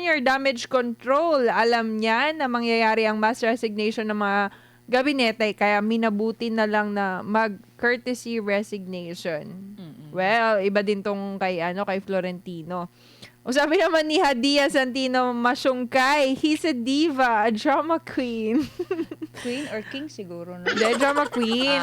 Junior Damage Control. Alam niya na mangyayari ang mass resignation ng mga gabinete kaya minabuti na lang na mag-courtesy resignation. Well, iba din tong kay Florentino. O sabi naman ni Hadia Santino Masyungkay, he's a diva, a drama queen. Queen or king siguro, no? The drama queen.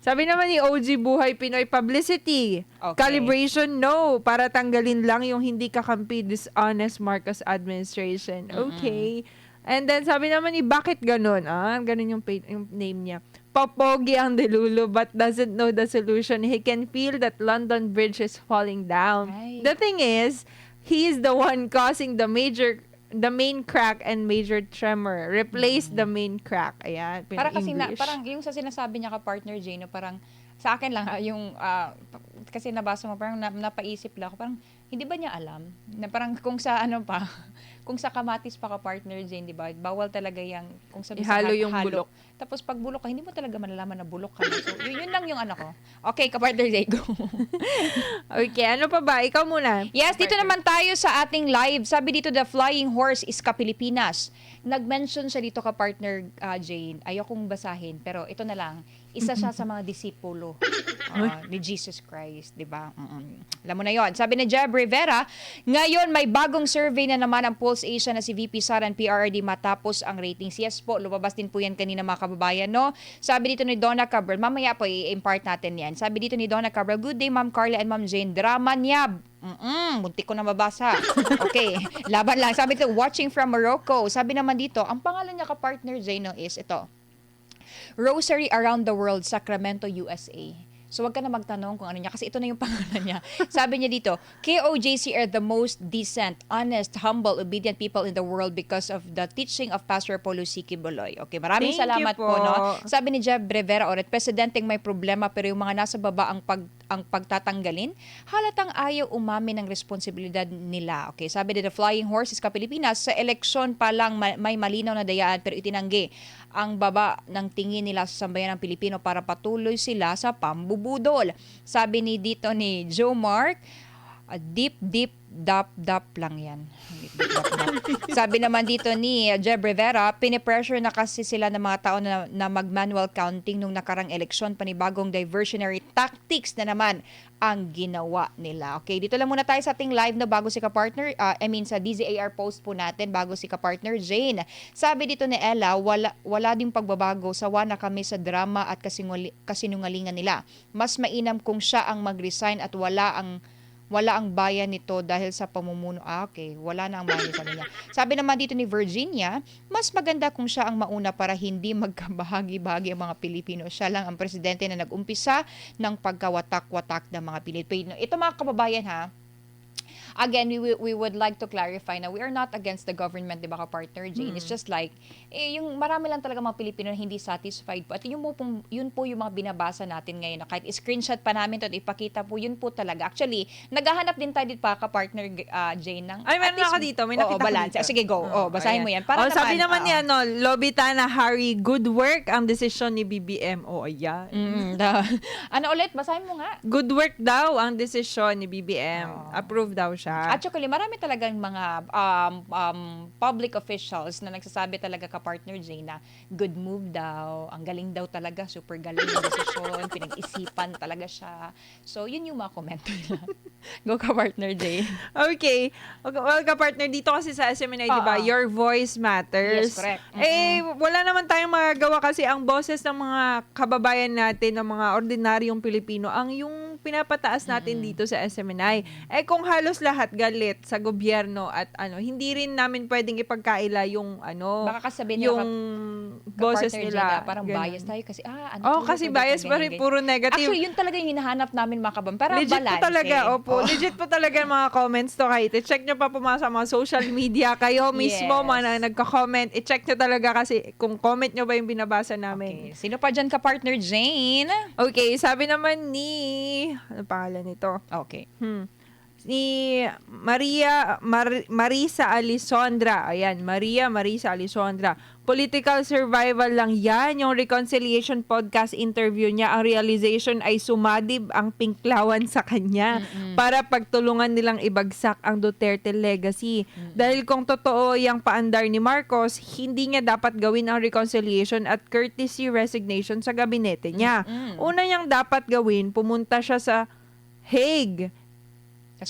Sabi naman ni OG Buhay Pinoy, publicity. Okay. Calibration, no. Para tanggalin lang yung hindi kakampi dishonest Marcos administration. Okay. And then sabi naman ni, bakit ganun? Ganun yung name niya. Popogi ang Delulu but doesn't know the solution. He can feel that London Bridge is falling down. Ay. The thing is, he is the one causing the main crack and major tremor. Replace the main crack. Ayan, Para kasi English. parang yung sa sinasabi niya ka partner Jane, no, parang sa akin lang yung kasi nabasa mo parang napaisip lang ako, parang hindi ba niya alam na parang kung sa kung sa kamatis pa ka partner Jane, di ba? Bawal talaga yung kung sabi Ihalo sa yung bulok. Tapos pag bulok ka, hindi mo talaga malalaman na bulok ka. So, yun lang yung ko. Okay, ka-partner Jane, go. Okay, ano pa ba? Ikaw muna. Yes, dito naman tayo sa ating live. Sabi dito, the flying horse is Kapilipinas. Nag-mention siya dito ka-partner Jane. Ayokong basahin, pero ito na lang. Isa siya sa mga disipulo ni Jesus Christ, di ba? Alam mo na yon. Sabi ni Jeb Rivera, ngayon may bagong survey na naman ang Pulse Asia na si VP Sara ng PRRD matapos ang ratings. Yes po, lumabas din po yan kanina mga kababayan, no? Sabi dito ni Donna Cabral, mamaya po i-impart natin yan. Sabi dito ni Donna Cabral, good day Ma'am Carla and Ma'am Jane, drama niya. Muntik ko na mabasa. Okay, laban lang. Sabi dito, watching from Morocco. Sabi naman dito, ang pangalan niya ka-partner Jane is ito, Rosary Around the World, Sacramento, USA. So, wag ka na magtanong kung ano niya kasi ito na yung pangalan niya. Sabi niya dito, KOJC are the most decent, honest, humble, obedient people in the world because of the teaching of Pastor Paulo C. Kibuloy. Okay, maraming Thank salamat you po. no? Sabi ni Jeb Rivera, oret, presidenteng may problema pero yung mga nasa baba ang pagtatanggalin, halatang ayaw umamin ng responsibilidad nila. Okay, sabi ni The Flying Horse is Pilipinas, sa eleksyon pa lang may malinaw na dayaan pero itinanggi ang baba ng tingin nila sa sambayan ng Pilipino para patuloy sila sa pambubudol. Sabi ni dito ni Joe Mark, deep dap lang yan. Sabi naman dito ni Jeb Rivera, pinipressure na kasi sila ng mga tao na mag-manual counting nung nakarang eleksyon, panibagong diversionary tactics na naman ang ginawa nila. Okay, dito lang muna tayo sa ating live na bago si ka-partner, sa DZAR post po natin bago si ka-partner Jane. Sabi dito ni Ella, wala ding pagbabago, sawa na kami sa drama at kasinungalingan nila. Mas mainam kung siya ang mag-resign at wala ang bayan nito dahil sa pamumuno. Okay, wala na ang bayan sa niya. Sabi naman dito ni Virginia, mas maganda kung siya ang mauna para hindi magkabahagi-bahagi ang mga Pilipino. Siya lang ang presidente na nag-umpisa ng pagkawatak-watak ng mga Pilipino. Ito mga kababayan again, we would like to clarify na we are not against the government, di ba ka-partner Jane? It's just like, yung marami lang talaga mga Pilipino na hindi satisfied po. At yun po yung mga binabasa natin ngayon. Kahit screenshot pa namin to, ipakita po, yun po talaga. Actually, naghahanap din tayo dito pa ka-partner Jane ng... Ay, meron ako dito. May nakita ko dito. Sige, go. Basahin mo yan. Para sabi naman niya, Lobitana Harry, good work ang desisyon ni BBM. Ayan. Ano ulit? Basahin mo nga. Good work daw ang desisyon ni BBM. Approve daw siya. At actually, marami talagang mga public officials na nagsasabi talaga ka-partner Jane na good move daw, ang galing daw talaga, super galing ng desisyon, pinag-isipan talaga siya. So, yun yung mga komento nila. Go ka-partner Jane. Okay. Well, ka-partner, dito kasi sa SMNI, di ba, your voice matters. Yes, correct. Wala naman tayong magagawa kasi ang boses ng mga kababayan natin, ng mga ordinaryong Pilipino, ang yung pinapataas natin dito sa SMNI. Kung halos lahat galit sa gobyerno at hindi rin namin pwedeng ipagkaila yung baka kasabihin yung boses nila. Parang ganun. bias tayo kasi kasi bias pa rin, puro negative. Actually, yun talaga yung hinahanap namin mga kabam. Para legit balance. Po talaga, legit po talaga yung mga comments to kahit. I-check nyo pa po sa mga social media. Kayo mismo, mga nagka-comment. I-check nyo talaga kasi kung comment nyo ba yung binabasa namin. Okay. Sino pa dyan ka-partner Jane? Okay, sabi naman ni... Ano pangalan nito? Okay. ni Marisa Alisondra. Ayan, Marisa Alisondra. Political survival lang yan. Yung reconciliation podcast interview niya, ang realization ay sumadib ang pinklawan sa kanya para pagtulungan nilang ibagsak ang Duterte legacy. Dahil kung totoo yung paandar ni Marcos, hindi niya dapat gawin ang reconciliation at courtesy resignation sa gabinete niya. Una niyang dapat gawin, pumunta siya sa Hague.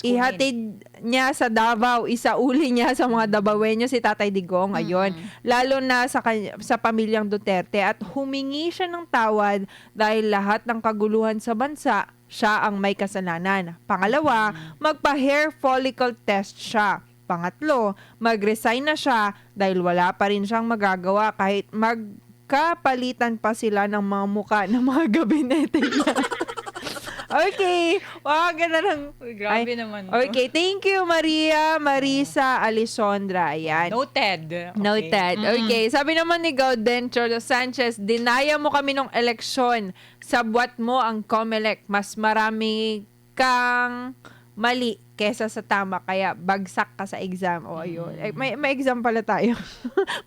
Ihatid niya sa Davao, isauli niya sa mga Davaoenyo si Tatay Digong, ayun. Lalo na sa pamilyang Duterte at humingi siya ng tawad dahil lahat ng kaguluhan sa bansa, siya ang may kasalanan. Pangalawa, magpa-hair follicle test siya. Pangatlo, mag-resign na siya dahil wala pa rin siyang magagawa kahit magkapalitan pa sila ng mga muka ng mga gabinete niya. Okay. Wow, ganda lang. Grabe naman to. Okay, thank you, Marisa Alisondra. Ayan. Noted. Noted. Okay, sabi naman ni Gaudencio Sanchez, dinaya mo kami nung eleksyon. Sabwat mo ang COMELEC. Mas marami kang mali kesa sa tama, kaya bagsak ka sa exam. O, ayun. May exam pala tayo.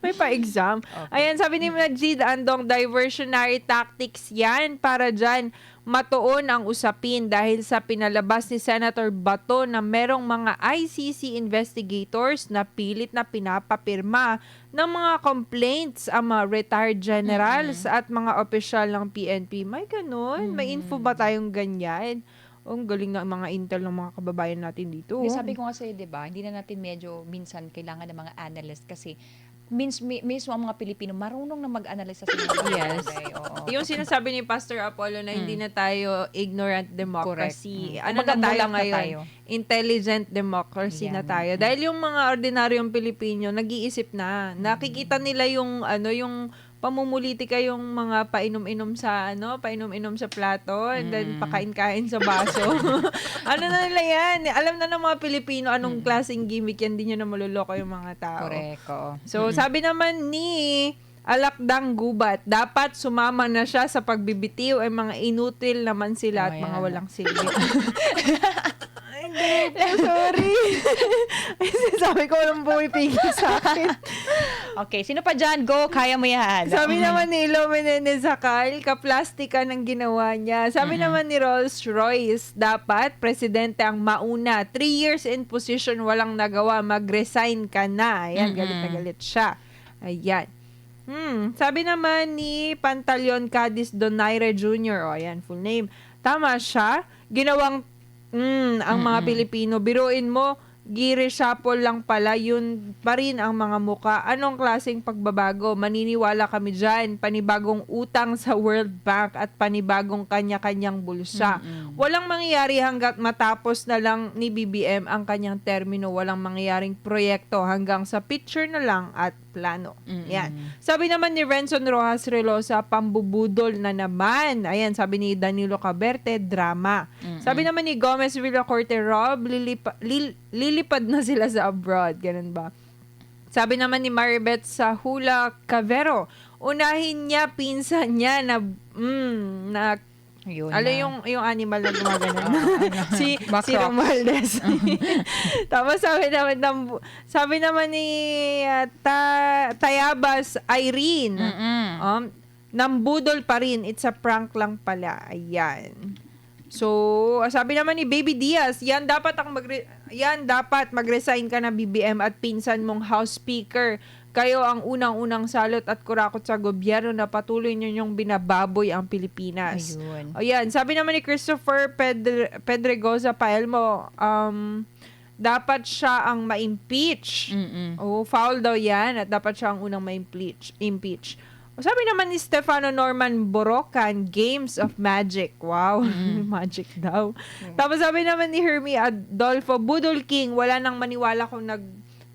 May pa-exam. Okay. Ayan, sabi ni Majid Andong, diversionary tactics yan para dyan matuon ang usapin dahil sa pinalabas ni Senator Bato na merong mga ICC investigators na pilit na pinapapirma ng mga complaints ang mga retired generals at mga opisyal ng PNP. May ganun? May info ba tayong ganyan? Ang galing ng mga intel ng mga kababayan natin dito. Sabi ko kasi, 'di ba, hindi na natin medyo minsan kailangan ng mga analyst kasi mismo ang mga Pilipino marunong na mag-analyze sa mga bagay. Oo. Yung sinasabi ni Pastor Apollo na hindi na tayo ignorant democracy. Correct. Ano na tayo ngayon? tayo. Intelligent democracy na tayo. Dahil yung mga ordinaryong Pilipino nag-iisip na. Nakikita nila yung yung pamumulitika, yung mga painom-inom sa plato and then pakain-kain sa baso. Ano na nila yan? Alam na ng mga Pilipino anong klaseng gimmick yan, hindi nyo na maluloko yung mga tao. Correct. So, sabi naman ni Alakdang Gubat, dapat sumama na siya sa pagbibitiw ay mga inutil naman sila at mga walang silbi. Sorry. Sabi ko walang pumipigil sa akin. Okay, sino pa dyan? Go, kaya mo yan. Sabi naman ni Ilo Menendez Zakal, kaplastika ng ginawa niya. Sabi naman ni Rolls Royce, dapat presidente ang mauna. 3 years in position, walang nagawa, mag-resign ka na. Ayan, galit na galit siya. Ayan. Sabi naman ni Pantaleon Cadiz Donaire Jr., ayan, full name. Tama siya. Ginawang ang mga Pilipino, biruin mo, gireshuffle lang pala, yun pa rin ang mga muka. Anong klaseng pagbabago? Maniniwala kami dyan. Panibagong utang sa World Bank at panibagong kanya-kanyang bulsa. Walang mangyayari hanggat matapos na lang ni BBM ang kanyang termino. Walang mangyayaring proyekto hanggang sa picture na lang at plano. Yan. Sabi naman ni Renson Rojas Relosa, pambubudol na naman. Ayan, sabi ni Danilo Caberte, drama. Sabi naman ni Gomez Villacorte, Rob, lilipad na sila sa abroad. Ganun ba? Sabi naman ni Maribeth sa Hula Cavero, unahin niya, pinsan niya na Yun alam yung animal na gumagano. si Romualdez. Tapos sabi naman ni Tayabas Irene, nambudol pa rin, it's a prank lang pala. Ayan. So, sabi naman ni Baby Diaz, yan dapat mag-resign ka na BBM at pinsan mong House Speaker. Kayo ang unang-unang salot at kurakot sa gobyerno na patuloy ninyong binababoy ang Pilipinas. Ayun. Ayan. Sabi naman ni Christopher Pedregoza Paelmo, dapat siya ang ma-impeach. Foul daw yan at dapat siya ang unang ma-impeach. Sabi naman ni Stefano Norman Borocan, Games of Magic. Wow, magic daw. Tapos sabi naman ni Hermie Adolfo, Budol King, wala nang maniwala kung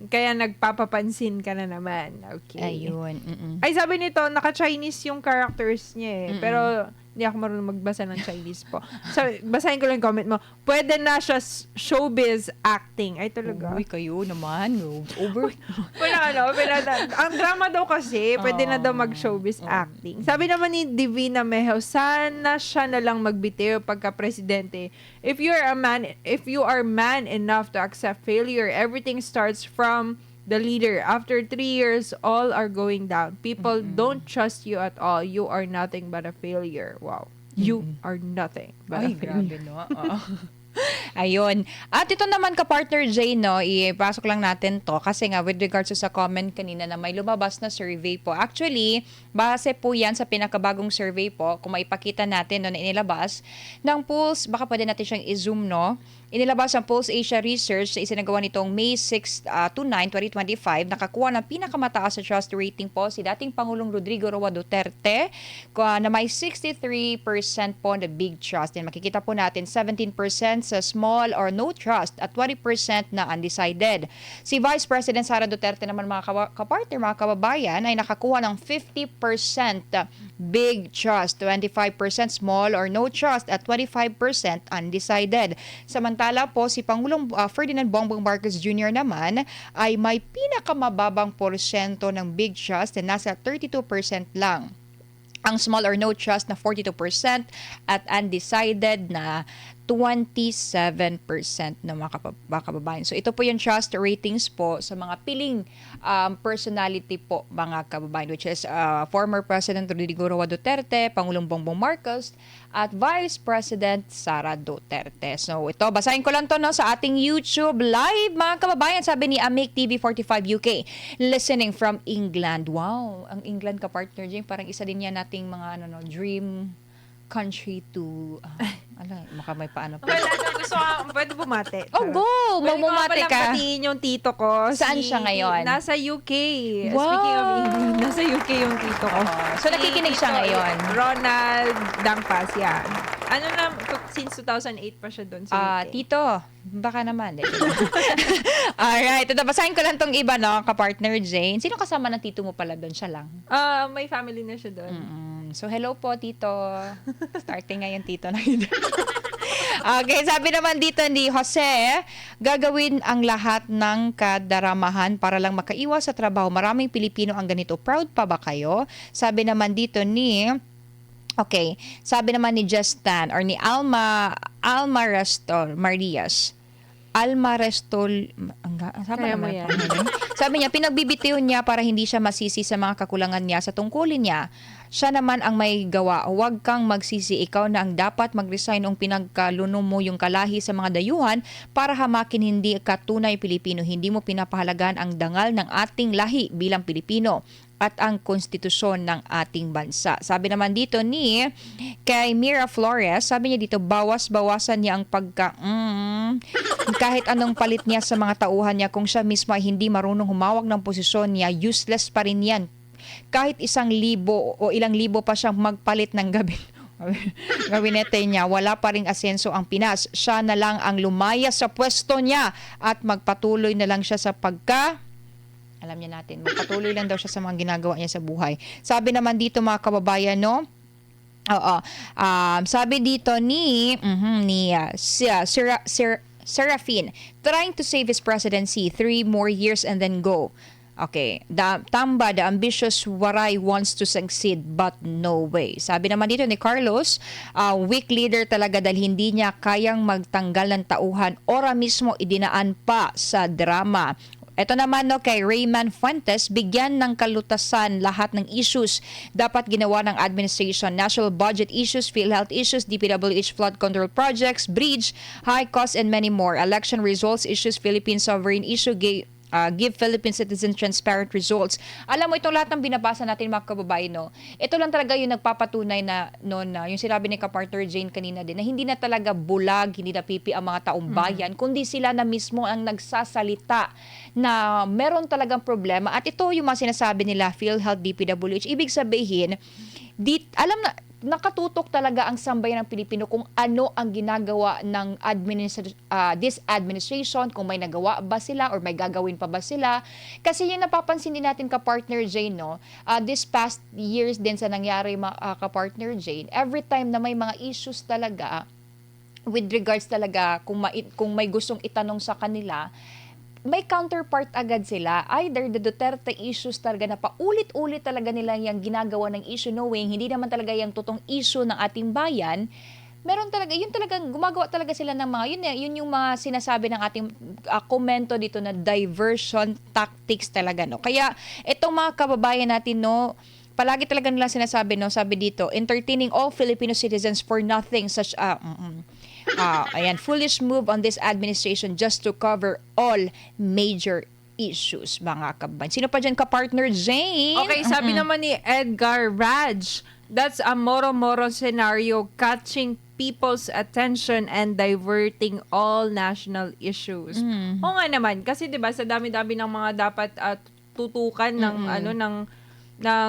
kaya nagpapapansin ka na naman. Okay. Ayun. Ay, sabi nito, naka-Chinese yung characters niya eh. Pero Hindi ako marunong magbasa ng Chinese po. So, basahin ko lang yung comment mo. Pwede na siya showbiz acting. Ay, talaga. Uy, kayo naman. Over. Ang drama daw kasi, pwede na daw mag-showbiz acting. Sabi naman ni Divina Mejo, sana siya na lang magbitiw pagka-presidente. If you are man enough to accept failure, everything starts from the leader. After 3 years, all are going down. People don't trust you at all. You are nothing but a failure. Wow. You are nothing but Ay, a failure. grabe, no? Oo. Ayun. At ito naman ka-partner Jay, no, ipasok lang natin to kasi nga with regards sa comment kanina na may lumabas na survey po. Actually, base po yan sa pinakabagong survey po, kung maipakita natin no, na inilabas, ng Pulse, baka pwede natin siyang i-zoom, no? Inilabas ang Pulse Asia Research sa isinagawa nitong May 6 to 9, 2025. Nakakuha ng pinakamataas sa trust rating po si dating Pangulong Rodrigo Roa Duterte na may 63% po na big trust. Yan, makikita po natin 17% sa small or no trust at 20% na undecided. Si Vice President Sara Duterte naman mga kapartner, mga kababayan ay nakakuha ng 50% big trust, 25% small or no trust at 25% undecided. Samantala po si Pangulong Ferdinand Bongbong Marcos Jr. naman ay may pinakamababang porsyento ng big trust na nasa 32% lang. Ang small or no trust na 42% at undecided na 27% ng mga kababayan. So ito po yung trust ratings po sa mga piling personality po mga kababayan, which is former President Rodrigo Roa Duterte, Pangulong Bongbong Marcos, at Vice President Sara Duterte. So ito, basahin ko lang to no, sa ating YouTube live mga kababayan. Sabi ni Amik TV45 UK, listening from England. Wow, ang England ka-partner dyan, parang isa din yan nating mga dream country to maka may paano pa. Well, gusto ko, pwede bumate. Oh, go! Magmumate ka. Patiin yung tito ko. Saan siya ngayon? Nasa UK. Wow! Speaking of England, nasa UK yung tito ko. So, nakikinig siya ngayon? Ronald Dangpas, yan. Ano na, since 2008 pa siya doon sa UK. Tito, baka naman. Alright, ito, basahin ko lang tong iba, no, kapartner Jane. Sino kasama ng tito mo pala doon? Siya lang? May family na siya doon. So, hello po, Tito. Starting ngayon, Tito na yun. Okay, sabi naman dito ni Jose, gagawin ang lahat ng kadaramahan para lang makaiwas sa trabaho. Maraming Pilipino ang ganito. Proud pa ba kayo? Sabi naman dito ni... Okay, sabi naman ni Justin or ni Alma Restor Marias. Alma Restol, sabi niya, pinagbibitiw niya para hindi siya masisi sa mga kakulangan niya sa tungkulin niya. Siya naman ang may gawa. Huwag kang magsisi, ikaw na ang dapat mag-resign nung pinagkaluno mo yung kalahi sa mga dayuhan para hamakin hindi ka tunay Pilipino. Hindi mo pinapahalagan ang dangal ng ating lahi bilang Pilipino at ang konstitusyon ng ating bansa. Sabi naman dito ni kay Mira Flores, sabi niya dito, bawas-bawasan niya ang kahit anong palit niya sa mga tauhan niya, kung siya mismo ay hindi marunong humawak ng posisyon niya, useless pa rin yan. Kahit 1,000 o ilang libo pa siyang magpalit ng gabinete niya, wala pa ring asenso ang Pinas. Siya na lang ang lumaya sa pwesto niya at magpatuloy na lang siya sa alam niya natin, magpatuloy lang daw siya sa mga ginagawa niya sa buhay. Sabi naman dito mga kababayan, no? Sabi dito ni Serafin, trying to save his presidency, 3 more years and then go. Okay, Tamba, the ambitious Waray wants to succeed but no way. Sabi naman dito ni Carlos, weak leader talaga dahil hindi niya kayang magtanggal ng tauhan, ora mismo idinaan pa sa drama. Ito naman no, kay Rayman Fuentes, bigyan ng kalutasan lahat ng issues dapat ginawa ng administration. National budget issues, PhilHealth issues, DPWH flood control projects, bridge, high cost and many more. Election results issues, Philippine sovereign issue, give Philippine citizens transparent results. Alam mo, itong lahat ng binabasa natin mga kababayan, no, ito lang talaga yung nagpapatunay na yung sinabi ni ka-partner Jane kanina din, na hindi na talaga bulag, hindi na pipi ang mga taong bayan, kundi sila na mismo ang nagsasalita na meron talagang problema. At ito yung mga sinasabi nila, PhilHealth, DPWH. Ibig sabihin, alam na, nakatutok talaga ang sambayan ng Pilipino kung ano ang ginagawa ng this administration, kung may nagawa ba sila or may gagawin pa ba sila. Kasi yung napapansin din natin ka-partner Jane, no? This past years din sa nangyari ka-partner Jane, every time na may mga issues talaga, with regards talaga kung may gustong itanong sa kanila, may counterpart agad sila. Either the Duterte issues talaga na paulit-ulit talaga nila yung ginagawa ng issue knowing hindi naman talaga yung totoong issue ng ating bayan. Meron talaga, yun talagang gumagawa talaga sila ng mga, yun yung mga sinasabi ng ating komento dito na diversion tactics talaga, no. Kaya itong mga kababayan natin, no, palagi talaga nilang sinasabi, no, sabi dito, entertaining all Filipino citizens for nothing such foolish move on this administration just to cover all major issues, mga kababayan. Sino pa dyan ka-partner, Jane? Okay, sabi naman ni Edgar Raj, that's a moro-moro scenario catching people's attention and diverting all national issues. Oo nga naman, kasi 'di ba sa dami-dami ng mga dapat tutukan ng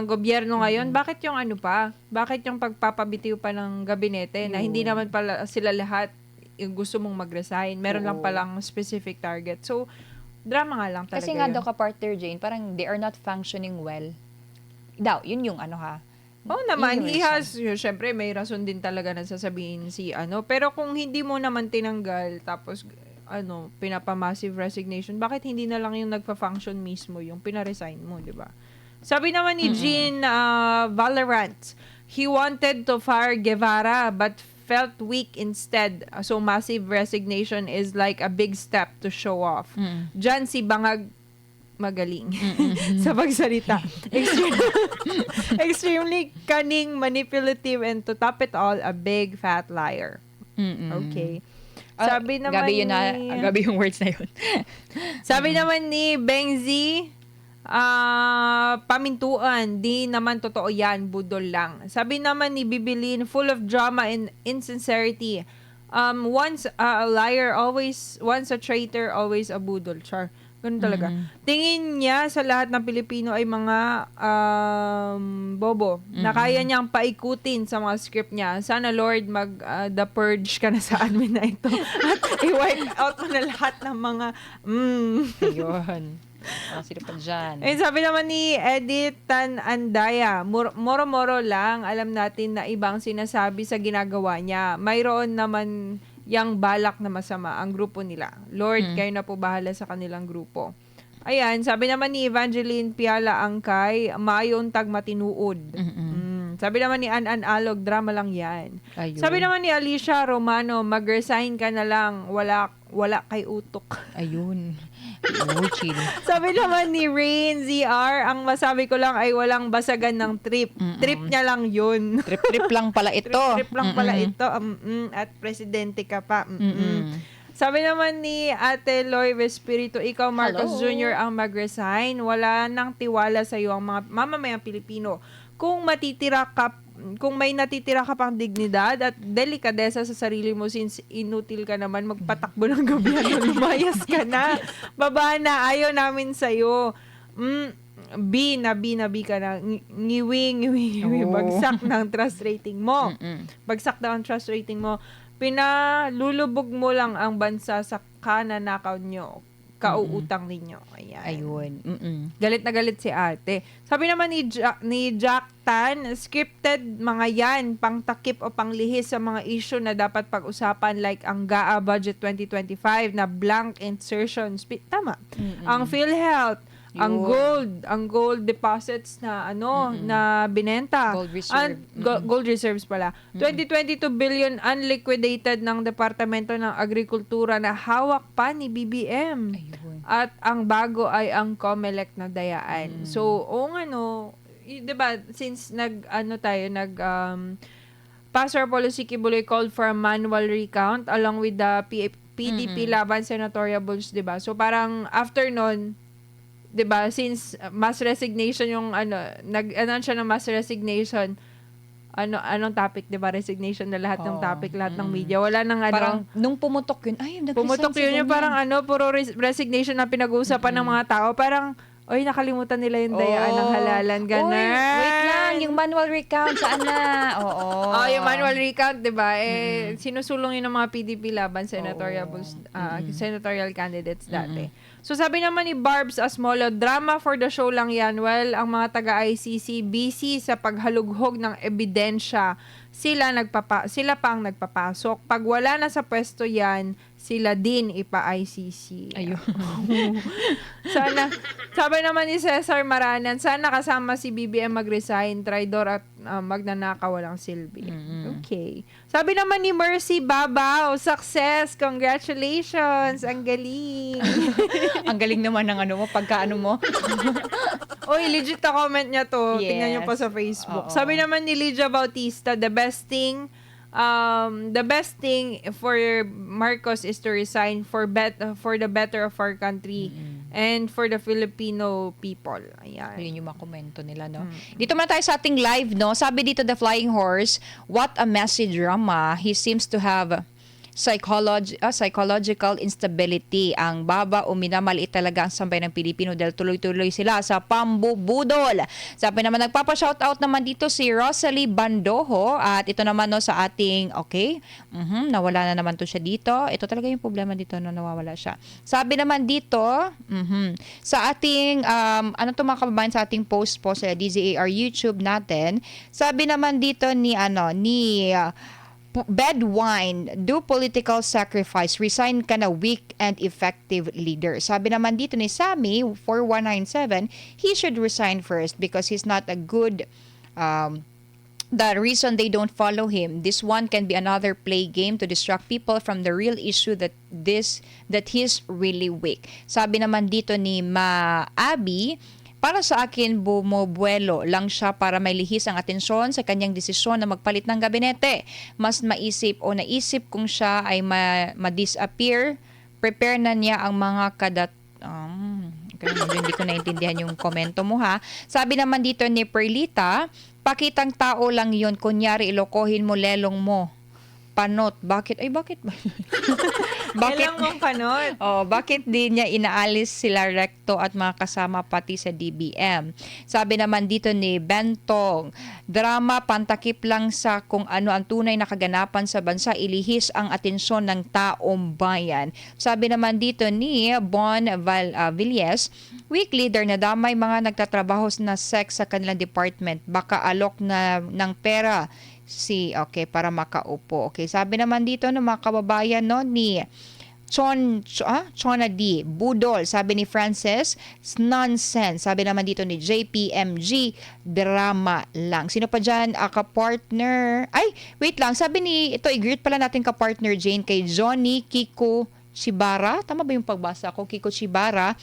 gobyerno ngayon, bakit yung bakit yung pagpapabitiw pa ng gabinete na hindi naman pala sila lahat yung gusto mong mag-resign. Meron lang palang specific target. So, drama nga lang talaga. Kasi nga daw ka-partner Jane, parang they are not functioning well. Yun yung Oo naman, syempre may rason din talaga na sasabihin pero kung hindi mo naman tinanggal, tapos pinapa-massive resignation, bakit hindi na lang yung nagpa-function mismo, yung pina-resign mo, di ba? Sabi naman ni Jean Valorant, he wanted to fire Guevara but felt weak instead. So massive resignation is like a big step to show off. Diyan si Bangag magaling sa pagsalita. Extremely cunning, manipulative, and to top it all, a big fat liar. Okay. Sabi naman gabi yung words na yun. Sabi naman ni Bengzi, pamintuan, di naman totoo yan, budol lang. Sabi naman ni Bibilin, full of drama and insincerity. Once a liar, once a traitor, always a budol. Char. Ganun talaga. Tingin niya sa lahat ng Pilipino ay mga bobo na kaya niyang paikutin sa mga script niya. Sana Lord, the purge ka na sa admin na ito at i-wipe out mo na lahat ng mga Ayun. Sino pa dyan? Sabi naman ni Edith Tan Andaya, moro-moro lang, alam natin na ibang sinasabi sa ginagawa niya. Mayroon naman yang balak na masama ang grupo nila. Lord, kayo na po bahala sa kanilang grupo. Ayan, sabi naman ni Evangeline Piala Angkay, maayon tag matinuod. Sabi naman ni An Alog, drama lang yan. Ayun. Sabi naman ni Alicia Romano, mag-resign ka na lang, wala kay utok. Ayun. Chill. Sabi naman ni Rain ZR, ang masabi ko lang ay walang basagan ng trip. Trip niya lang yun. Trip lang pala ito. Trip lang pala ito. At presidente ka pa. Sabi naman ni Ate Loy Vespirito, ikaw Marcos Jr. ang mag-resign. Wala nang tiwala sa iyo ang mga mamamayang Pilipino. Kung may natitira ka pang dignidad at delikadesa sa sarili mo, since inutil ka naman magpatakbo ng gobyerno, lumayas ka na. Baba na, ayaw namin sa'yo. B ka na. Ngiwi. Bagsak ng trust rating mo. Bagsak na ang trust rating mo. Pinalulubog mo lang ang bansa sa kananakaw nyo. Kauutang ninyo. Ayan. Ayun. Galit na galit si ate. Sabi naman ni Jack Tan, scripted mga yan, pangtakip o panglihis sa mga issue na dapat pag-usapan like ang GAA Budget 2025 na blank insertions. Tama. Ang PhilHealth, ang gold deposits na na binenta. Gold reserve. Gold reserves pala. 22 billion unliquidated ng Departamento ng Agrikultura na hawak pa ni BBM. Ayun. At ang bago ay ang COMELEC na dayaan. So, 'di ba, since Pastor Apollo Kibuloy called for a manual recount along with the PDP laban senatorial bulls, 'di ba? So parang after nun, 'di ba, since mass resignation yung nag-announce siya ng mass resignation, anong topic, 'di ba? Resignation na lahat ng topic, lahat ng media. Wala nang parang nung pumutok yun, pumutok yun yung parang puro resignation na pinag-uusapan ng mga tao. Parang Oy, nakalimutan nila yung dayaan ng halalan. Ganun. Uy, wait lang. Yung manual recount, saan na? Oo. Oh, yung manual recount, 'di ba? Sinusulong yun ng mga PDP laban senatorial candidates dati. So sabi naman ni Barbs Asmolo, drama for the show lang yan. Well, ang mga taga-ICC busy sa paghalughog ng ebidensya. Sila pa ang nagpapasok. Pag wala na sa pwesto yan, sila din ipa-ICC. Ayun. Sana, sabi naman ni Cesar Maranan, sana kasama si BBM mag-resign, traidor at magnanakaw, walang silbi. Okay. Sabi naman ni Mercy Babaw, success, congratulations, ang galing. Ang galing naman ng ano mo, pagkaano mo. Oy, legit na comment niya to. Yes. Tingnan niyo pa sa Facebook. Oo. Sabi naman ni Lydia Bautista, the best thing for Marcos is to resign for the better of our country and for the Filipino people. Ayan. Yun yung mga komento nila, no? Dito muna tayo sa ating live, no? Sabi dito, The Flying Horse, what a messy drama. He seems to have psychological instability. Ang baba o minamaliit talaga ang sambay ng Pilipino dahil tuloy-tuloy sila sa pambubudol. Sabi naman, nagpapa-shoutout naman dito si Rosalie Bandoho at ito naman no sa ating, nawala na naman to siya dito. Ito talaga yung problema dito no, nawawala siya. Sabi naman dito, sa ating, ano to mga kababayan sa ating post po sa DZAR YouTube natin, sabi naman dito ni Bed Wine, do political sacrifice, resign ka na weak and effective leader. Sabi naman dito ni Sammy, 4197, he should resign first because he's not a good, the reason they don't follow him. This one can be another play game to distract people from the real issue that he's really weak. Sabi naman dito ni Abby, para sa akin, bumubuelo lang siya para may lihis ang atensyon sa kanyang desisyon na magpalit ng gabinete. Mas naisip kung siya ay ma-disappear, prepare na niya ang mga hindi ko naintindihan yung komento mo ha. Sabi naman dito ni Perlita, pakitang tao lang yun, kunyari ilokohin mo lelong mo. Panot. Bakit? Bakit? Bakit mong panot? Bakit di niya inaalis sila Recto at mga kasama pati sa DBM? Sabi naman dito ni Bentong, drama pantakip lang sa kung ano ang tunay na kaganapan sa bansa, ilihis ang atensyon ng taong bayan. Sabi naman dito ni Bon Villes, weak leader na damay mga nagtatrabaho na sex sa kanilang department, baka alok na ng pera para makaupo. Okay, sabi naman dito ng mga kababayan no ni Chona D. Budol, sabi ni Frances, nonsense. Sabi naman dito ni JPMG, drama lang. Sino pa dyan? Ka-partner. Ay, wait lang. Sabi ni, i-greet pala natin ka-partner Jane kay Johnny Kiko Chibara. Tama ba yung pagbasa ko? Kiko Chibara.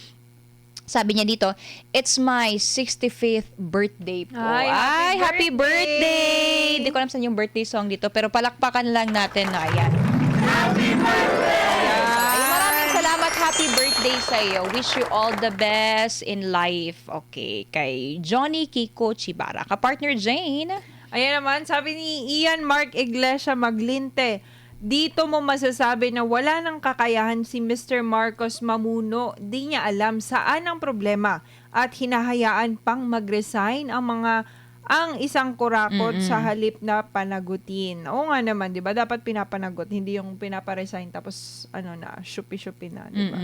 Sabi niya dito, it's my 65th birthday po. Ay, happy birthday! Hindi ko alam saan yung birthday song dito, pero palakpakan lang natin na ayan. Happy birthday! Maraming salamat, happy birthday sa iyo. Wish you all the best in life. Okay, kay Johnny Kiko Chibara. Ka-partner Jane. Ayan naman, sabi ni Ian Mark Iglesia Maglinte, dito mo masasabi na wala nang kakayahan si Mr. Marcos mamuno. Di niya alam saan ang problema at hinahayaan pang mag-resign ang isang kurakot sa halip na panagutin. Oo nga naman, 'di ba? Dapat pinapanagot, hindi yung pinapa-resign tapos syupi-syupi na, 'di ba?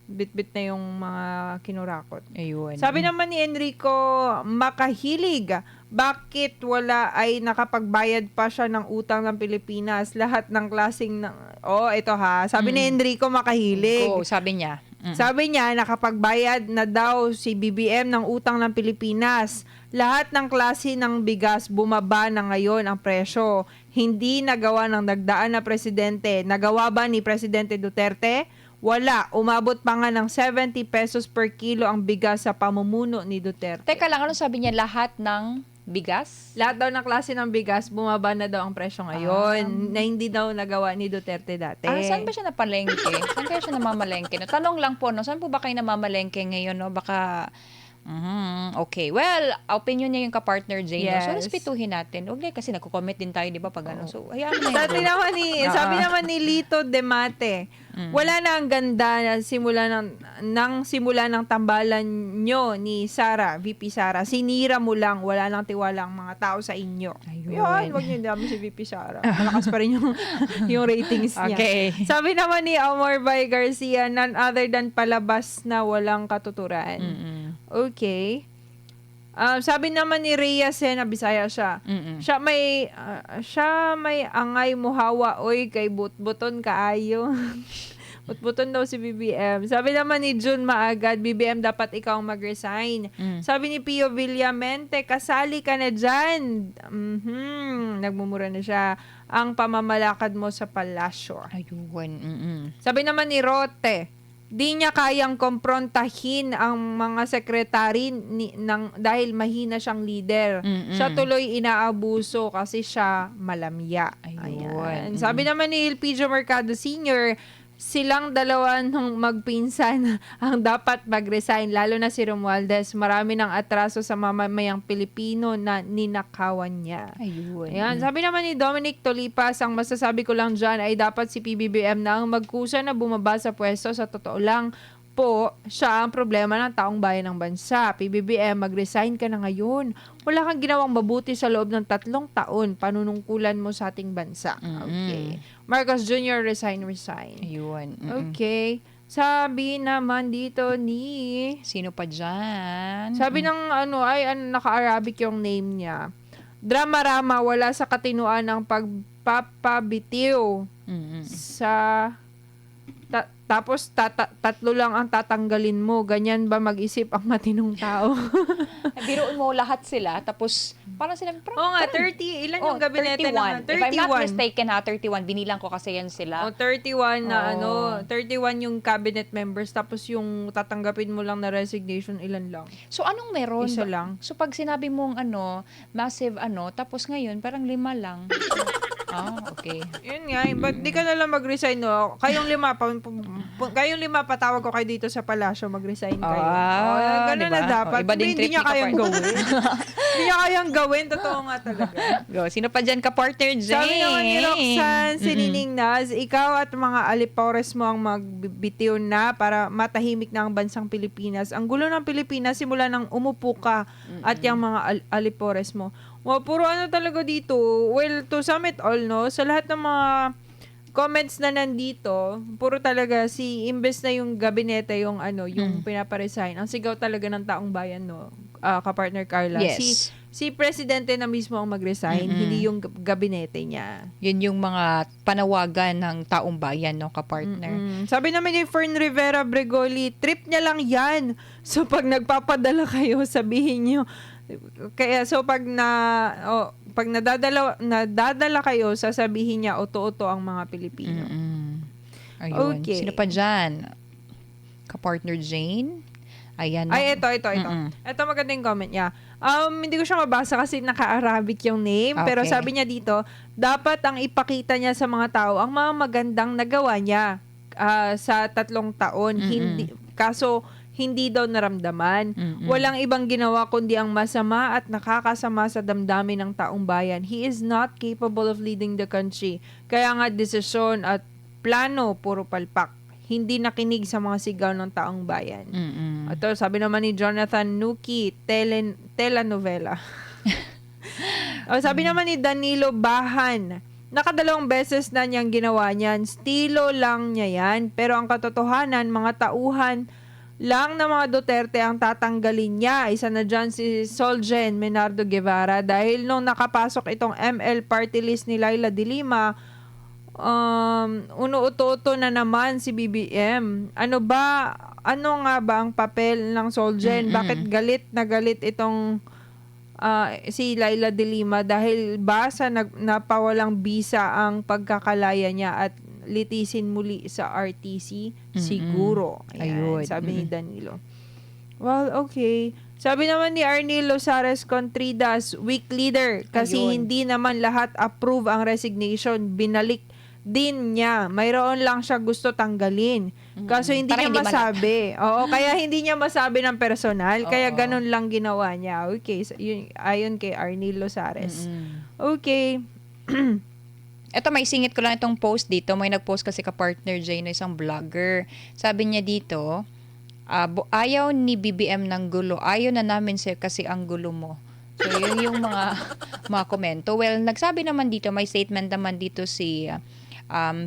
Bit-bit na yung mga kinurakot. Ayun. Sabi naman ni Enrico Makahilig, bakit wala ay nakapagbayad pa siya ng utang ng Pilipinas? Lahat ng klaseng ito ha. Sabi ni Enrico Makahilig. Sabi niya. Sabi niya, nakapagbayad na daw si BBM ng utang ng Pilipinas. Lahat ng klase ng bigas bumaba na ngayon ang presyo. Hindi nagawa ng nagdaan na presidente. Nagawa ba ni Presidente Duterte? Wala. Umabot pa nga ng 70 pesos per kilo ang bigas sa pamumuno ni Duterte. Teka lang, ano sabi niya? Lahat ng bigas? Lahat daw ng klase ng bigas, bumaba na daw ang presyo ngayon. Na hindi daw nagawa ni Duterte dati. Saan ba siya napalengke? Saan kaya siya namamalengke? No? Tanong lang po, no? Saan po ba kayo namamalengke ngayon? No? Baka... Okay. Well, opinion niya yung ka-partner Jane. Yes. No? So, respetuhin natin. Huwag kasi nagko-comment din tayo, di ba, pag ano. So, hayaan mo na yun. Sabi naman ni Lito Demate, Wala na ang ganda na simula ng tambalan nyo ni Sara, VP Sara. Sinira mo lang, wala nang tiwala ang mga tao sa inyo. Ayun. Yan, wag niyo dami si VP Sara. Malakas pa rin yung ratings niya. Okay. Sabi naman ni Omar Bay Garcia, none other than palabas na walang katuturan. Okay. Sabi naman ni Rhea Sena, Bisaya siya. Siya may angay muhawa oy kay butbuton kaayo. Butbuton daw si BBM. Sabi naman ni June Maagad, BBM dapat ikaw mag-resign. Sabi ni Pio Villamente, kasali ka na dyan. Nagmumura na siya. Ang pamamalakad mo sa palasyo. Ayun. Sabi naman ni Rote, di niya kayang komprontahin ang mga sekretary dahil mahina siyang leader. Siya tuloy inaabuso kasi siya malamya. Ayun. Sabi naman ni Elpidio Mercado Sr., silang dalawa nung magpinsan ang dapat mag-resign, lalo na si Romualdez. Marami ng atraso sa mamamayang Pilipino na ninakawan niya. Ayun. Ayan. Sabi naman ni Dominic Tolipas, ang masasabi ko lang dyan ay dapat si PBBM na ang magkusa na bumaba sa pwesto. Sa totoo lang po, siya ang problema ng taong bayan ng bansa. PBBM, mag-resign ka na ngayon. Wala kang ginawang mabuti sa loob ng 3 taon. Panunungkulan mo sa ating bansa. Okay. Marcos Jr., resign. Ayun. Okay. Sabi naman dito ni... Sino pa dyan? Sabi ng naka-Arabic yung name niya. Drama-rama, wala sa katinuan ng pagpapabitiw sa... Tapos tatlo lang ang tatanggalin mo. Ganyan ba mag-isip ang matinong tao? Biruin mo lahat sila, tapos parang sila... Oo nga, 30. Ilan yung gabinete 31. naman? If I'm not 31. mistaken 31. Binilang ko kasi yan sila. 31 na Oo. 31 yung cabinet members, tapos yung tatanggapin mo lang na resignation, ilan lang? So, anong meron? Isa lang. So, pag sinabi mong massive tapos ngayon, parang 5 lang. Okay. Yun nga, ba't di ka na lang mag-resign, no? Kayong 5, patawag ko kayo dito sa palasyo, mag-resign kayo. Ganun diba? na dapat. Iba din Hindi trip niya ni kayang Kapar- gawin. Hindi niya kayang gawin, totoo nga talaga. Go. Sino pa dyan ka-partner, Jane? Sabi naman ni Roxanne, Sinining Naz, ikaw at mga alipores mo ang magbitiw na para matahimik na ang bansang Pilipinas. Ang gulo ng Pilipinas, simula nang umupo ka at yung mga alipores mo. Wow, puro talaga dito. Well, to sum it all, no? Sa lahat ng mga comments na nandito, puro talaga imbes na yung gabinete, yung pinaparesign. Ang sigaw talaga ng taong bayan, no? Ka-partner Carla. Yes. Si presidente na mismo ang mag-resign, hindi yung gabinete niya. Yun yung mga panawagan ng taong bayan, no, ka-partner. Sabi naman ni Fern Rivera Bregoli, trip niya lang yan. So, pag nagpapadala kayo, sabihin niyo. Kaya, so, pag nadadala kayo, sasabihin niya, oto-oto ang mga Pilipino. Ayun. Okay. Sino pa dyan? Ka-partner Jane? Ayan. Ay, ito. Ito magandang comment niya. Hindi ko siya mabasa kasi naka-Arabic yung name. Okay. Pero sabi niya dito, dapat ang ipakita niya sa mga tao ang mga magandang nagawa niya sa 3 taon. Kaso, hindi daw naramdaman. Walang ibang ginawa kundi ang masama at nakakasama sa damdamin ng taong bayan. He is not capable of leading the country. Kaya nga desisyon at plano, puro palpak. Hindi nakinig sa mga sigaw ng taong bayan. Ito, sabi naman ni Jonathan Nuki, telenovela. Sabi naman ni Danilo Bahan, nakadalawang beses na niyang ginawa niyan. Estilo lang niya yan. Pero ang katotohanan, mga tauhan lang na mga Duterte ang tatanggalin niya. Isa na dyan si Solgen Menardo Guevara dahil nung nakapasok itong ML party list ni Laila de Lima, uno-uto-uto na naman si BBM. Ano nga ba ang papel ng Solgen? Bakit galit na galit itong si Laila de Lima dahil ba sa napawalang bisa ang pagkakalaya niya at litisin muli sa RTC? Siguro. Ayan, sabi ni Danilo. Well, okay. Sabi naman ni Arnel Losares Contridas, weak leader. Kasi hindi naman lahat approve ang resignation. Binalik din niya. Mayroon lang siya gusto tanggalin. Kaso hindi niya masabi. Oo, kaya hindi niya masabi ng personal. Kaya ganun lang ginawa niya. Okay. So, ayon kay Arnel Losares. Okay. Eto, may singit ko lang itong post dito. May nag-post kasi ka-partner Jay na isang vlogger. Sabi niya dito, ayaw ni BBM ng gulo. Ayaw na namin sa'yo kasi ang gulo mo. So, yun yung mga komento. Well, nagsabi naman dito, may statement naman dito si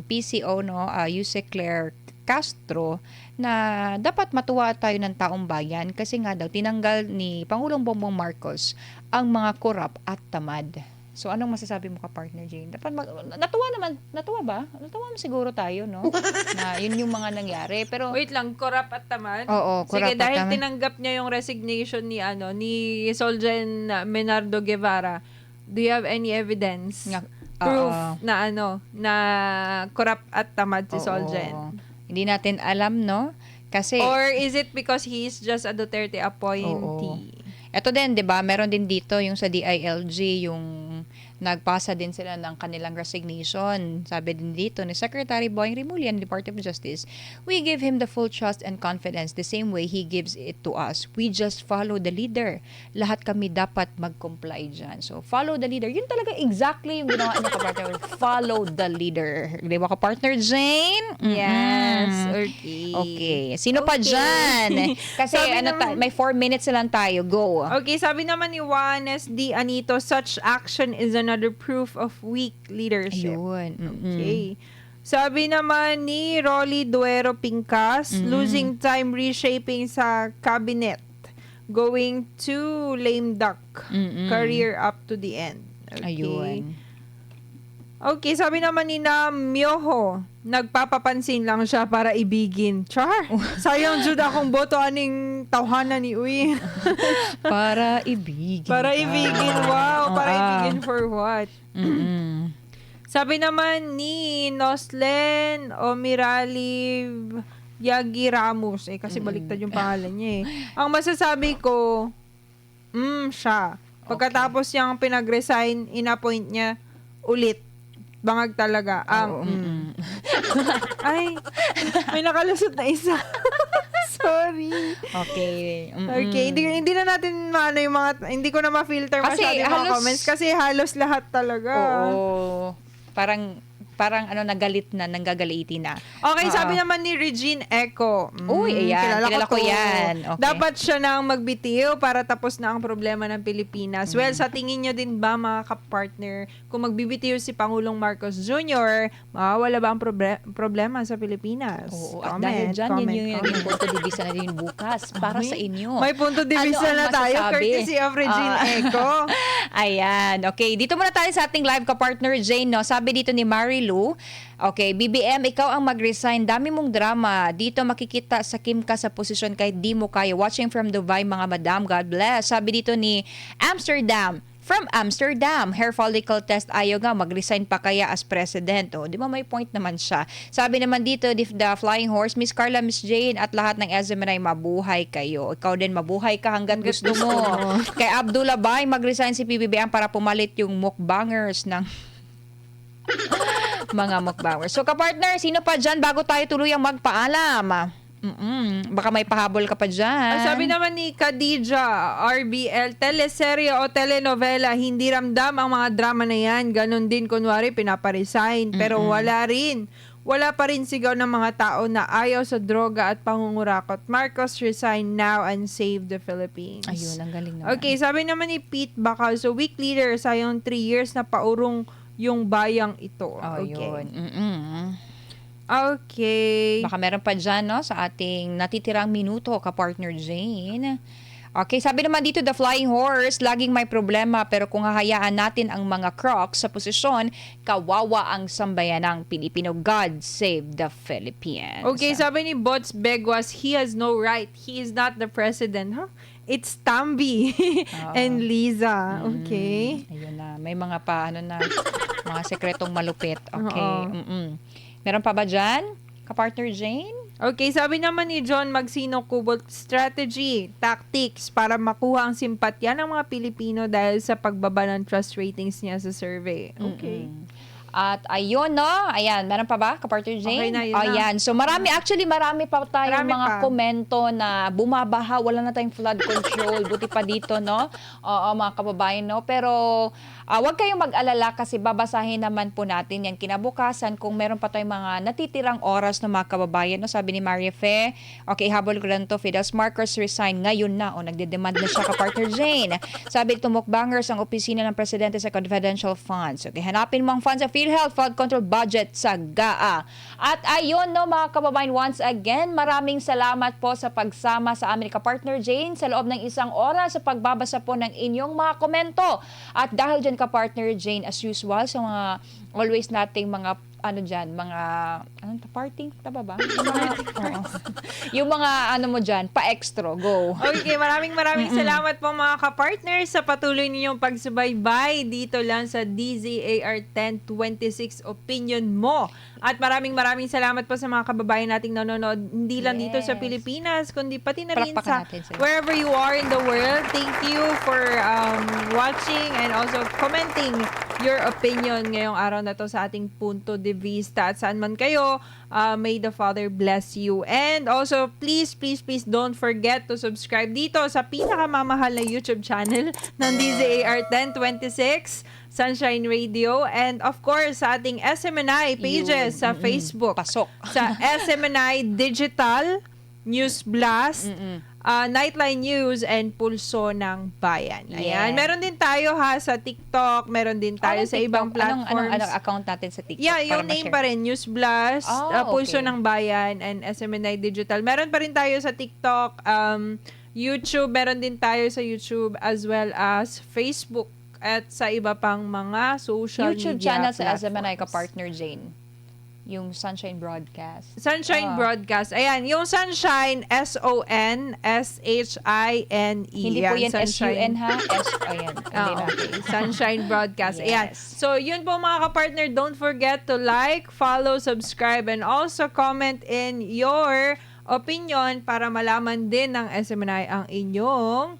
PCO, no, Yuse Claire Castro, na dapat matuwa tayo ng taong bayan kasi nga daw tinanggal ni Pangulong Bongbong Marcos ang mga korap at tamad. So, anong masasabi mo ka, partner Jane? Dapat natuwa ba? Natuwa mo siguro tayo, no? Na yun yung mga nangyari. Pero, Wait lang, korap at tamad? oo, korap Sige, at dahil tamad. tinanggap niya yung resignation ni Solgen Menardo Guevara, do you have any evidence? Proof na korap at tamad si Oo. Solgen? Hindi natin alam, no? Kasi, Or is it because he's just a Duterte appointee? eto din, 'di ba? Meron din dito yung sa DILG, yung nagpasa din sila ng kanilang resignation. Sabi din dito ni Secretary Boying Rimulya ng Department of Justice, "We give him the full trust and confidence the same way he gives it to us. We just follow the leader. Lahat kami dapat mag-comply dyan." So, follow the leader. Yun talaga exactly yung ginawa niya ka-partner. Follow the leader. Di ba ka-partner, Jane? Yes. Okay. Okay. Sino pa Okay. dyan? Kasi Sabi may 4 minutes lang tayo. Go. Okay, sabi naman ni Juanes D. Anito, such action is another proof of weak leadership. Ayun. Okay. Sabi naman ni Rolly Duero Pincas, losing time reshaping sa cabinet, going to lame duck, career up to the end. Okay. Ayun. Okay, sabi naman ni na Myoho, nagpapapansin lang siya para ibigin. Char! Sayang jud akong boto aning tawhanan ni Uy. Para ibigin. Para ka. ibigin, wow. Para Ah. ibigin for what? Mm-mm. Sabi naman ni Noslen Omiraliv Yagi Ramos. Kasi baliktad yung pangalan niya eh. Ang masasabi ko, siya. Pagkatapos niyang pinag-resign, in-appoint niya ulit. Bangag talaga. Ay, may nakalusot na isa. Sorry. Okay. Okay, hindi na natin maano yung mga, hindi ko na ma-filter Kasi masyado yung mga halos- comments kasi halos lahat talaga. Oo. Parang nanggagalitin na. Okay, sabi naman ni Regine Eco. Uy, ayan. Kilala ko to. yan. Okay. Dapat siya nang magbitiw para tapos na ang problema ng Pilipinas. Well, sa tingin nyo din ba mga kapartner, kung magbibitiw si Pangulong Marcos Jr., mawawala ba ang problema sa Pilipinas? Oo. At dahil dyan, yun yung punto de vista na rin bukas para sa inyo. May punto de vista Ano ang na tayo, masasabi? courtesy of Regine Eco. Ayan. Okay. Dito muna tayo sa ating live ka-partner, Jane. No? Sabi dito ni Mary Lou, okay, BBM, ikaw ang mag-resign. Dami mong drama. Dito makikita sa Kim ka sa posisyon kahit di mo kaya. Watching from Dubai, mga madam. God bless. Sabi dito ni Amsterdam, from Amsterdam, hair follicle test, ayaw nga, mag-resign pa kaya as president. O, di ba may point naman siya. Sabi naman dito, the Flying Horse, Miss Carla, Miss Jane, at lahat ng SMNI, mabuhay kayo. Ikaw din, mabuhay ka hanggat gusto mo. Kay Abdullah Bay, mag-resign si PBBM para pumalit yung mukbangers ng mga mukbangers. So, kapartner, sino pa dyan bago tayo tuluyang magpaalam? Baka may pahabol ka pa dyan. Sabi naman ni Khadija, RBL, teleserye o telenovela, hindi ramdam ang mga drama na yan. Ganon din, kunwari, pinaparesign. Pero wala pa rin sigaw ng mga tao na ayaw sa droga at pangungurakot. Marcos resign now and save the Philippines. Ayun, ang galing naman. Okay, sabi naman ni Pete Bakal, so weak leader, sayang 3 years na paurong yung bayang ito. Okay. Ayun. Okay. Baka meron pa dyan, no, sa ating natitirang minuto, ka-partner Jane. Okay, sabi naman dito, the Flying Horse, laging may problema pero kung hahayaan natin ang mga crocs sa posisyon, kawawa ang sambayanang Pilipino. God save the Philippines. Okay, sabi ni Bots Begwas, he has no right. He is not the president. Huh? It's Tambi and Liza. Okay. Ayun na, may mga mga sekretong malupit. Okay. Meron pa ba dyan, ka-partner Jane? Okay, sabi naman ni John Magsino Kubot, strategy, tactics para makuha ang simpatya ng mga Pilipino dahil sa pagbaba ng trust ratings niya sa survey. Okay. At ayun, no? Ayan, meron pa ba, Kapartner Jane? Okay na, yun na. Ayan. So marami pa tayong Marami mga pa. komento na bumabaha, wala na tayong flood control. Buti pa dito, no? Oo, mga kababayan, no? Pero wag kayong mag-alala kasi babasahin naman po natin yan kinabukasan kung meron pa tayong mga natitirang oras ng mga kababayan, no? Sabi ni Maria Fe, okay, habol ko lang to, Fidesz Marcos resign ngayon na, o nagde-demand na siya, Kapartner Jane. Sabi ni Tumukbangers, ang opisina ng Presidente sa Confidential Funds. Okay, hanapin mo ang funds sa PhilHealth Flood Control Budget sa GAA. At ayun, no, mga kababayan, once again, maraming salamat po sa pagsama sa amin ni Kapartner Jane sa loob ng isang oras sa pagbabasa po ng inyong mga komento. At dahil dyan, Kapartner Jane, as usual, sa mga always nating mga parting, taba ba? Oo. Yung mga mo dyan, pa-extra, go. Okay, maraming salamat po mga kapartners sa patuloy ninyong pagsubaybay dito lang sa DZAR 1026 Opinion Mo. At maraming salamat po sa mga kababayan nating nanonood, hindi lang dito sa Yes. Pilipinas, kundi pati na rin Palakpakan sa natin sila. wherever you are in the world. Thank you for watching and also commenting your opinion ngayong araw na to sa ating punto de vista. At saan man kayo, may the Father bless you. And also, please don't forget to subscribe dito sa pinakamamahal na YouTube channel ng DZAR 1026, Sunshine Radio, and of course, sa ating SMNI pages sa Facebook. Pasok. Sa SMNI Digital, News Blast, Nightline News, and Pulso ng Bayan. Ayan. Yeah. Meron din tayo sa TikTok, meron din tayo sa ibang platforms. Anong account natin sa TikTok? Yeah, para yung name ma-share? pa rin, News Blast, Pulso Okay. ng Bayan, and SMNI Digital. Meron pa rin tayo sa TikTok, YouTube, meron din tayo sa YouTube as well as Facebook at sa iba pang mga social YouTube media channel sa platforms. SMNI Kapartner Jane. Yung Sunshine Broadcast. Sunshine Broadcast. Ayan, yung Sunshine, S-O-N-S-H-I-N-E. Hindi po yan Sunshine. S-U-N ha? Ayan. Oo. Sunshine Broadcast. Ayan. Yes. So, yun po mga kapartner. Don't forget to like, follow, subscribe, and also comment in your opinion para malaman din ng SMNI ang inyong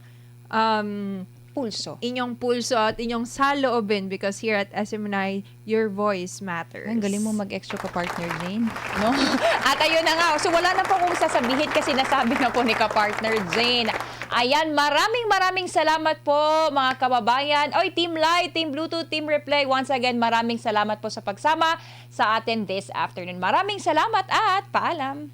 Pulso. inyong pulso at inyong saloobin because here at SMNI, your voice matters. Ang galing mo mag-extra ka-partner, Jane. No? At ayun na nga. So wala na po kung sasabihin kasi nasabi na po ni ka-partner, Jane. Ayan, maraming salamat po mga kababayan. Oy, Team Light, Team Bluetooth, Team Replay. Once again, maraming salamat po sa pagsama sa atin this afternoon. Maraming salamat at paalam.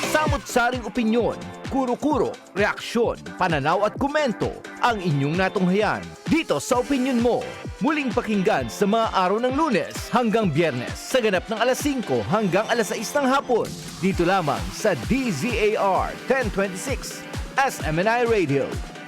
Samot-saring opinyon, kuro-kuro, reaksyon, pananaw at komento ang inyong natunghayan dito sa Opinion Mo. Muling pakinggan sa mga araw ng Lunes hanggang Biyernes sa ganap ng alas 5 hanggang alas 6 ng hapon dito lamang sa DZAR 1026 SMNI Radio.